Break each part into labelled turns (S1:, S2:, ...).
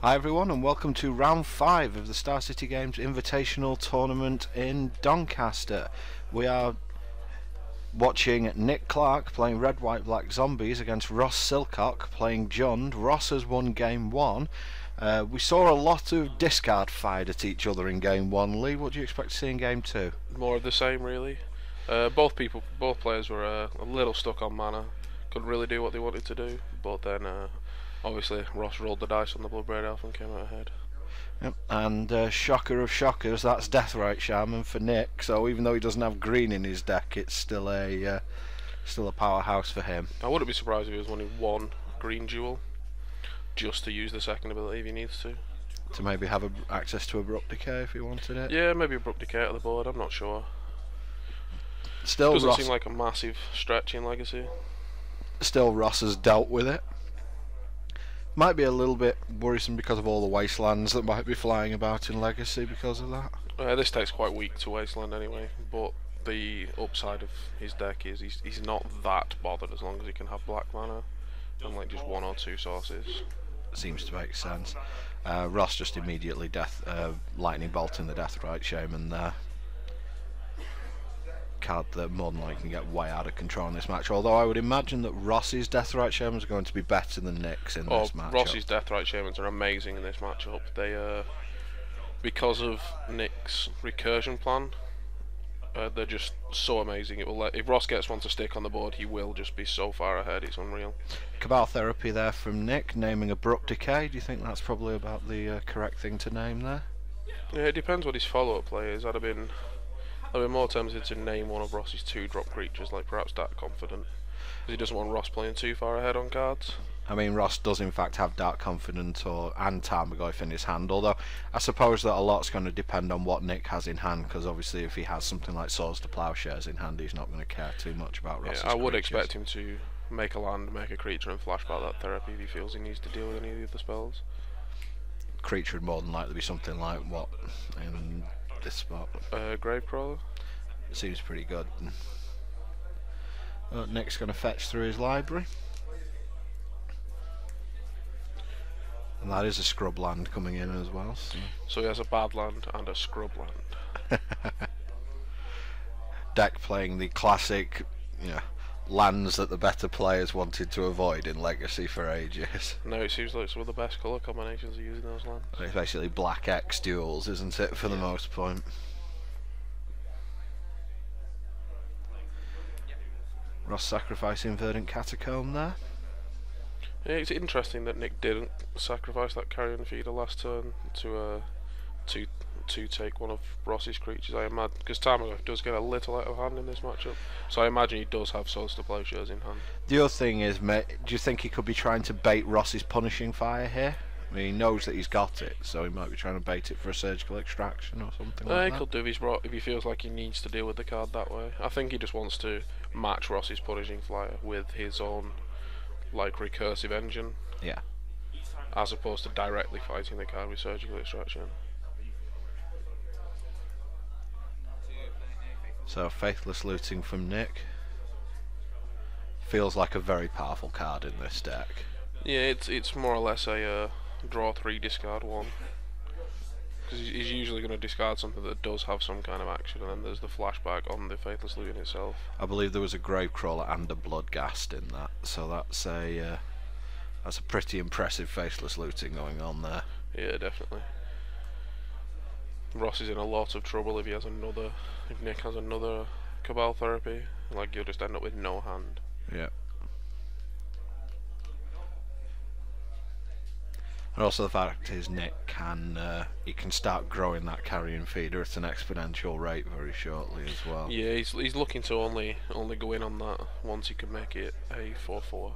S1: Hi everyone and welcome to round 5 of the Star City Games Invitational Tournament in Doncaster. We are watching Nick Clark playing Red, White, Black Zombies against Ross Silcock playing Jund. Ross has won game 1. We saw a lot of discard fired at each other in game 1. Lee, what do you expect to see in game 2?
S2: More of the same, really. Both players were a little stuck on mana. Couldn't really do what they wanted to do, but then obviously Ross rolled the dice on the Bloodbraid Elf and came out ahead.
S1: Yep. And shocker of shockers, that's Deathrite Shaman for Nick. So even though he doesn't have green in his deck, it's still a powerhouse for him.
S2: I wouldn't be surprised if he was only one green jewel, just to use the second ability if he needs to.
S1: To maybe have access to Abrupt Decay if he wanted it.
S2: Yeah, maybe Abrupt Decay out of the board. I'm not sure.
S1: Still,
S2: doesn't
S1: Ross
S2: seem like a massive stretch in Legacy.
S1: Still, Ross has dealt with it. Might be a little bit worrisome because of all the wastelands that might be flying about in Legacy because of that.
S2: This deck's quite weak to Wasteland anyway, but the upside of his deck is he's not that bothered as long as he can have black mana and like just one or two sources.
S1: Seems to make sense. Ross just immediately lightning bolting the Deathrite Shaman there. Card that more than likely can get way out of control in this match, although I would imagine that Ross's Deathrite Shamans are going to be better than Nick's in this match.
S2: Ross's Deathrite Shamans are amazing in this matchup. They because of Nick's recursion plan, they're just so amazing. If Ross gets one to stick on the board, he will just be so far ahead, it's unreal.
S1: Cabal Therapy there from Nick, naming Abrupt Decay. Do you think that's probably about the correct thing to name there?
S2: Yeah, it depends what his follow-up play is. I'd be more tempted to name one of Ross's 2-drop creatures, like perhaps Dark Confident, because he doesn't want Ross playing too far ahead on cards.
S1: I mean, Ross does in fact have Dark Confident and Tarmogoyf in his hand, although I suppose that a lot's going to depend on what Nick has in hand, because obviously if he has something like Swords to Plowshares in hand, he's not going to care too much about Ross's
S2: I would
S1: creatures.
S2: expect him to make a land, make a creature and flashback that therapy if he feels he needs to deal with any of the other spells.
S1: Creature would more than likely be something like what in this spot?
S2: Gravecrawler.
S1: It seems pretty good. Nick's going to fetch through his library. And that is a scrub land coming in as well.
S2: So he has a bad land and a scrub land.
S1: Deck playing the classic, lands that the better players wanted to avoid in Legacy for ages.
S2: No, it seems like some of the best colour combinations are using those lands.
S1: It's basically black X duels, isn't it, for the most part? Ross sacrificing Verdant Catacomb there.
S2: Yeah, it's interesting that Nick didn't sacrifice that Carrion Feeder last turn to take one of Ross's creatures. I imagine because Tarmogoyf does get a little out of hand in this matchup, so I imagine he does have Swords to Plowshares in hand.
S1: The other thing is, do you think he could be trying to bait Ross's Punishing Fire here? I mean, he knows that he's got it, so he might be trying to bait it for a Surgical Extraction or something like that.
S2: He could do if he feels like he needs to deal with the card that way. I think he just wants to match Ross's Punishing Flyer with his own like recursive engine.
S1: Yeah.
S2: As opposed to directly fighting the card with Surgical Extraction.
S1: So Faithless Looting from Nick. Feels like a very powerful card in this deck.
S2: Yeah, it's more or less a draw 3, discard 1. Because he's usually going to discard something that does have some kind of action, and then there's the flashback on the Faithless Looting itself.
S1: I believe there was a Gravecrawler and a Bloodghast in that, so that's a pretty impressive Faithless Looting going on there.
S2: Yeah, definitely. Ross is in a lot of trouble if Nick has another Cabal Therapy. Like, you'll just end up with no hand.
S1: Yeah. And also the fact is Nick can start growing that Carrion Feeder at an exponential rate very shortly as well.
S2: Yeah, he's looking to only go in on that once he can make it a 4/4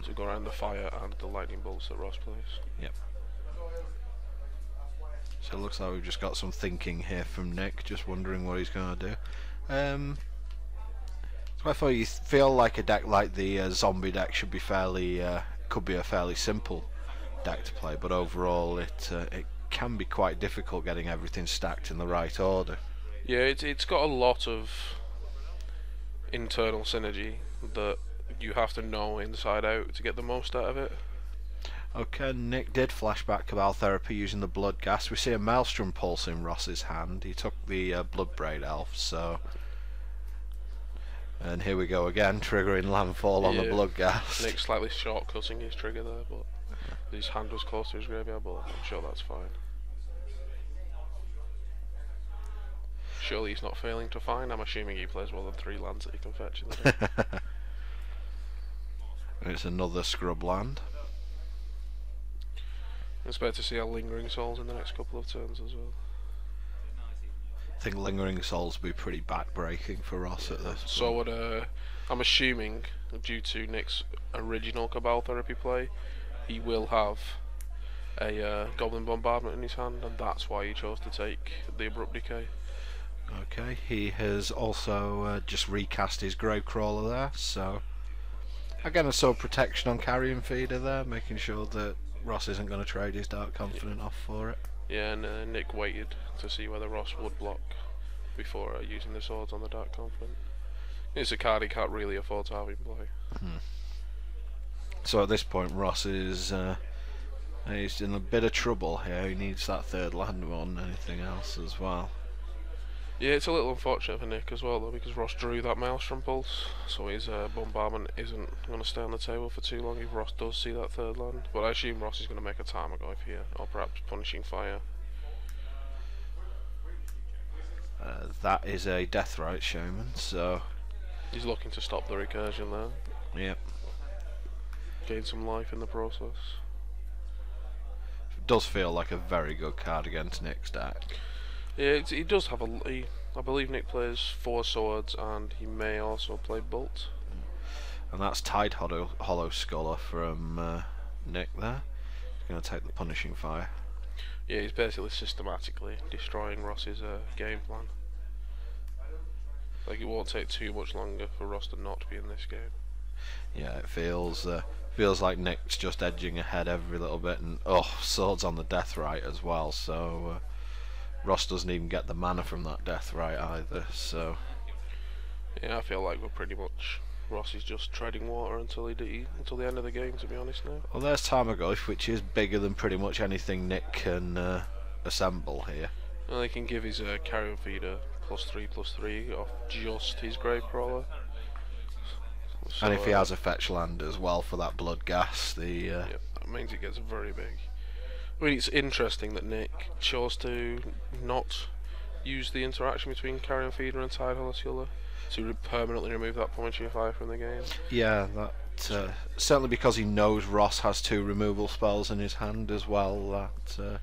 S2: to go around the fire and the lightning bolts that Ross plays.
S1: Yep. So it looks like we've just got some thinking here from Nick, just wondering what he's going to do. So I thought you feel like a deck like the zombie deck should be could be a fairly simple deck to play, but overall it can be quite difficult getting everything stacked in the right order.
S2: Yeah, it's got a lot of internal synergy that you have to know inside out to get the most out of it.
S1: Okay, Nick did flashback Cabal Therapy using the blood gas. We see a Maelstrom pulse in Ross's hand. He took the blood braid elf, so... And here we go again, triggering landfall on the blood gas.
S2: Nick slightly short-cutting his trigger there, but his hand was close to his graveyard, but I'm sure that's fine. Surely he's not failing to find. I'm assuming he plays more than 3 lands that he can fetch in the deck.
S1: It's another scrub land.
S2: I expect to see our Lingering Souls in the next couple of turns as well.
S1: I think Lingering Souls will be pretty back-breaking for Ross at this.
S2: So would, I'm assuming, due to Nick's original Cabal Therapy play, he will have a Goblin Bombardment in his hand, and that's why he chose to take the Abrupt Decay.
S1: Okay, he has also just recast his Gravecrawler there, so... Again, I saw protection on Carrion Feeder there, making sure that Ross isn't going to trade his Dark Confidant off for it.
S2: Yeah, and Nick waited to see whether Ross would block before using the swords on the Dark Confidant. It's a card he can't really afford to have in play.
S1: So at this point, Ross is he's in a bit of trouble here. He needs that 3rd land more than anything else as well.
S2: Yeah, it's a little unfortunate for Nick as well though, because Ross drew that Maelstrom Pulse, so his bombardment isn't going to stay on the table for too long if Ross does see that 3rd land. But I assume Ross is going to make a Tarmogoyf here, or perhaps Punishing Fire.
S1: That is a Deathrite Shaman, so...
S2: He's looking to stop the recursion there.
S1: Yep.
S2: Gain some life in the process.
S1: It does feel like a very good card against Nick's deck.
S2: Yeah, he does have I believe Nick plays 4 swords, and he may also play Bolt.
S1: And that's Tide Hollow Sculler from Nick there. He's going to take the Punishing Fire.
S2: Yeah, he's basically systematically destroying Ross's game plan. Like, it won't take too much longer for Ross to not be in this game.
S1: Yeah, it feels like Nick's just edging ahead every little bit, and swords on the Deathrite as well, so Ross doesn't even get the mana from that Deathrite either, so...
S2: Yeah, I feel like we're pretty much... Ross is just treading water until the end of the game, to be honest now.
S1: Well, there's Tarmogoyf, which is bigger than pretty much anything Nick can assemble here.
S2: Well, he can give his Carrion Feeder +3/+3 off just his Gravecrawler. So,
S1: and if he has a fetch land as well for that blood gas,
S2: yep, that means it gets very big. I mean, it's interesting that Nick chose to not use the interaction between Carrion Feeder and Tide Hollow Sculler to permanently remove that Punishing Fire from the game.
S1: Yeah, that certainly because he knows Ross has 2 removal spells in his hand as well.
S2: So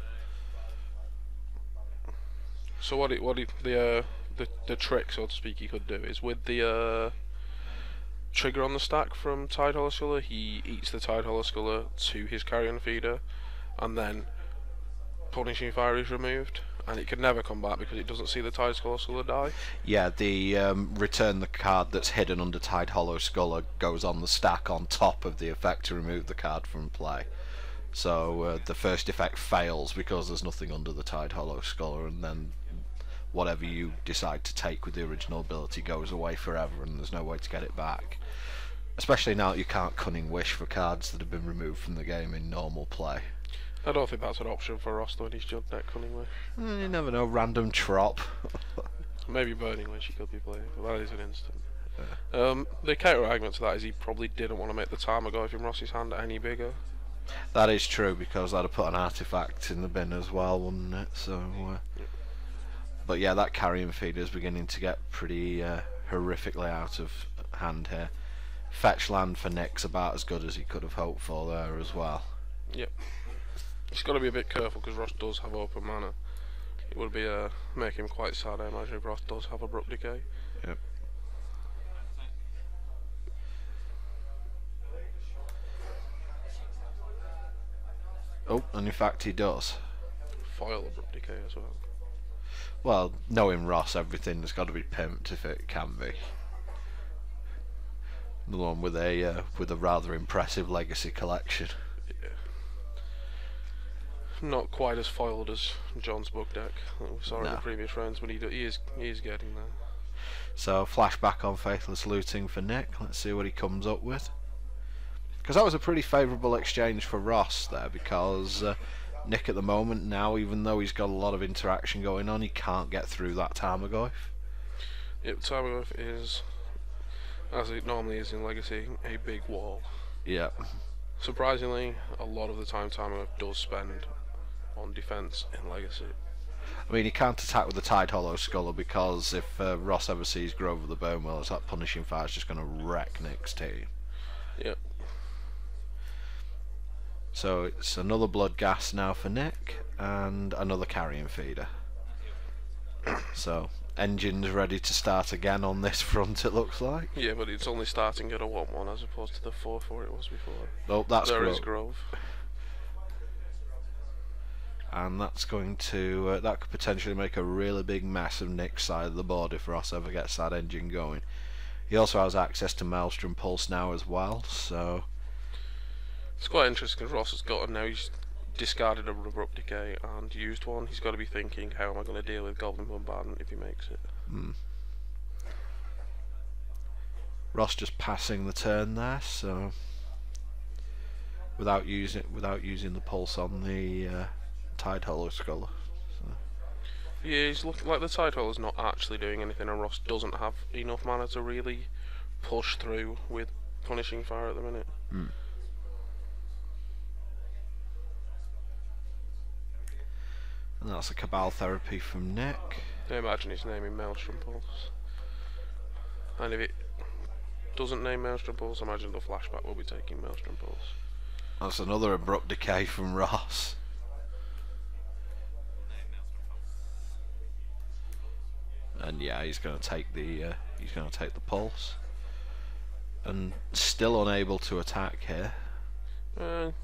S2: the trick, so to speak, he could do is with the trigger on the stack from Tide Hollow Sculler, he eats the Tide Hollow Sculler to his Carrion Feeder, and then Punishing Fire is removed, and it can never come back because it doesn't see the Tide Hollow Sculler die.
S1: Yeah, the return the card that's hidden under Tide Hollow Sculler goes on the stack on top of the effect to remove the card from play. So the first effect fails because there's nothing under the Tide Hollow Sculler, and then whatever you decide to take with the original ability goes away forever, and there's no way to get it back. Especially now that you can't Cunning Wish for cards that have been removed from the game in normal play.
S2: I don't think that's an option for Ross though in his junk deck, Cunning Wish.
S1: You never know, random trop.
S2: Maybe Burning Wish he could be playing, but that is an instant. Yeah. The counter argument to that is he probably didn't want to make the Tarmogoyf in Ross's hand any bigger.
S1: That is true, because that'd have put an artifact in the bin as well, wouldn't it? So, but yeah, that Carrion Feeder is beginning to get pretty horrifically out of hand here. Fetch land for Nick's about as good as he could have hoped for there as well.
S2: Yep. He's got to be a bit careful because Ross does have open mana. It would be make him quite sad, I imagine, if Ross does have Abrupt Decay.
S1: Yep. Oh, and in fact he does.
S2: Foil Abrupt Decay as well.
S1: Well, knowing Ross, everything's got to be pimped if it can be. The one with a rather impressive legacy collection.
S2: Yeah. Not quite as foiled as John's book deck that we saw in the previous rounds, but he is getting there. So
S1: flashback on Faithless Looting for Nick. Let's see what he comes up with. Because that was a pretty favourable exchange for Ross there, because Nick at the moment now, even though he's got a lot of interaction going on, he can't get through that Tarmogoyf.
S2: Yep, Tarmogoyf is, as it normally is in Legacy, a big wall.
S1: Yeah.
S2: Surprisingly, a lot of the time Tarmogoyf does spend on defence in Legacy.
S1: I mean, he can't attack with the Tide Hollow Sculler, because if Ross ever sees Grove of the Bonewellers, that Punishing Fire is just going to wreck Nick's team.
S2: Yep.
S1: So it's another Blood Gas now for Nick, and another Carrion Feeder. So, engines ready to start again on this front, it looks like.
S2: Yeah, but it's only starting at a 1-1 as opposed to the 4-4 it was before.
S1: Oh, that's
S2: There
S1: Grove.
S2: is Grove.
S1: And that's going to that could potentially make a really big mess of Nick's side of the board if Ross ever gets that engine going. He also has access to Maelstrom Pulse now as well, so
S2: it's quite interesting because Ross has got, and now he's discarded a Abrupt Decay and used one. He's got to be thinking, how am I going to deal with Goblin Bombardment if he makes it?
S1: Ross just passing the turn there, so without using the pulse on the Tide Hollow Sculler. So.
S2: Yeah, he's looking like the Tide Holler's not actually doing anything, and Ross doesn't have enough mana to really push through with Punishing Fire at the minute.
S1: And that's a Cabal Therapy from Nick.
S2: I imagine he's naming Maelstrom Pulse. And if it doesn't name Maelstrom Pulse, I imagine the flashback will be taking Maelstrom Pulse.
S1: That's another Abrupt Decay from Ross. And yeah, he's going to take the pulse, and still unable to attack here.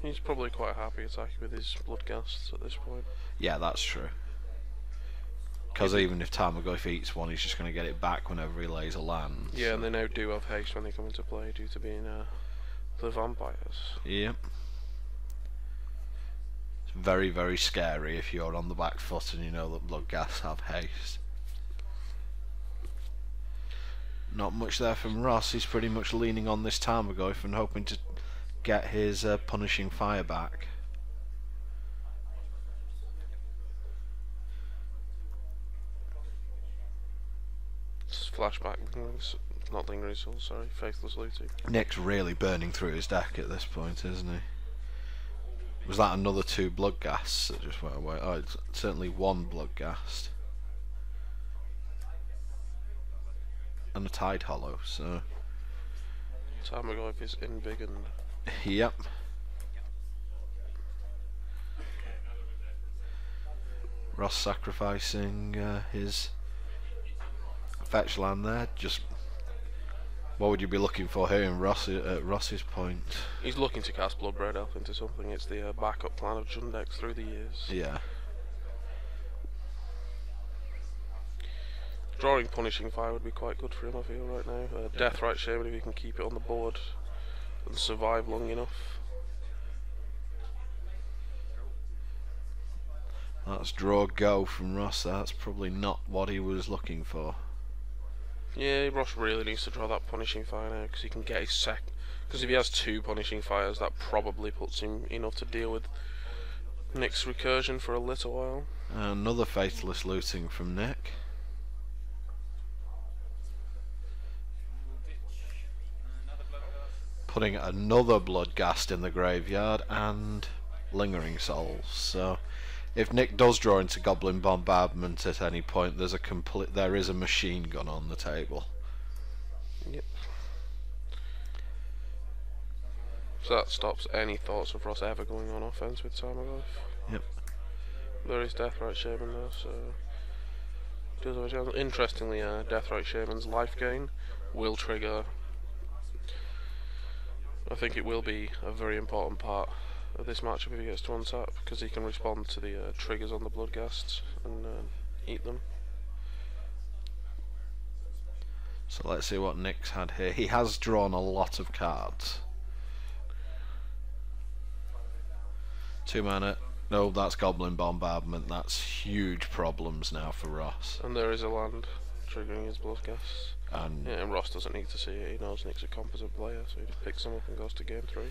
S2: He's probably quite happy attacking with his Bloodghasts at this point.
S1: Yeah, that's true. Because even if Tarmogoyf eats one, he's just going to get it back whenever he lays a land.
S2: Yeah, so. And they now do have haste when they come into play due to being the vampires.
S1: Yep. It's very, very scary if you're on the back foot and you know that Bloodghasts have haste. Not much there from Ross. He's pretty much leaning on this Tarmogoyf and hoping to get his Punishing Fire back.
S2: Flashback, not Lingering Soul, sorry, Faithless Looting.
S1: Nick's really burning through his deck at this point, isn't he? Was that another 2 Bloodghasts that just went away? Oh, it's certainly 1 Bloodghast. And a Tide Hollow, so...
S2: Tarmogoyf is embiggened.
S1: Yep. Ross sacrificing his fetch land there. Just what would you be looking for here in Ross's point?
S2: He's looking to cast Bloodbraid Elf into something. It's the backup plan of Jund decks through the years.
S1: Yeah.
S2: Drawing Punishing Fire would be quite good for him, I feel, right now. Deathrite Shaman, if he can keep it on the board and survive long enough.
S1: That's draw go from Ross. That's probably not what he was looking for.
S2: Yeah, Ross really needs to draw that Punishing Fire now, because he can get his because if he has 2 Punishing Fires, that probably puts him enough to deal with Nick's recursion for a little while.
S1: Another Faithless Looting from Nick. Putting another Bloodghast in the graveyard and Lingering Souls. So if Nick does draw into Goblin Bombardment at any point, there is a machine gun on the table.
S2: Yep. So that stops any thoughts of Ross ever going on offense with Tarmogoyf.
S1: Yep.
S2: There is Deathrite Shaman there, so does have a chance. Interestingly, Deathrite Shaman's life gain will trigger. I think it will be a very important part of this matchup if he gets to untap, because he can respond to the triggers on the Bloodghasts and eat them.
S1: So let's see what Nick's had here. He has drawn a lot of cards. 2 mana. No, that's Goblin Bombardment. That's huge problems now for Ross.
S2: And there is a land triggering his Bloodghasts.
S1: And
S2: yeah, and Ross doesn't need to see it. He knows Nick's a competent player, so he just picks them up and goes to game 3.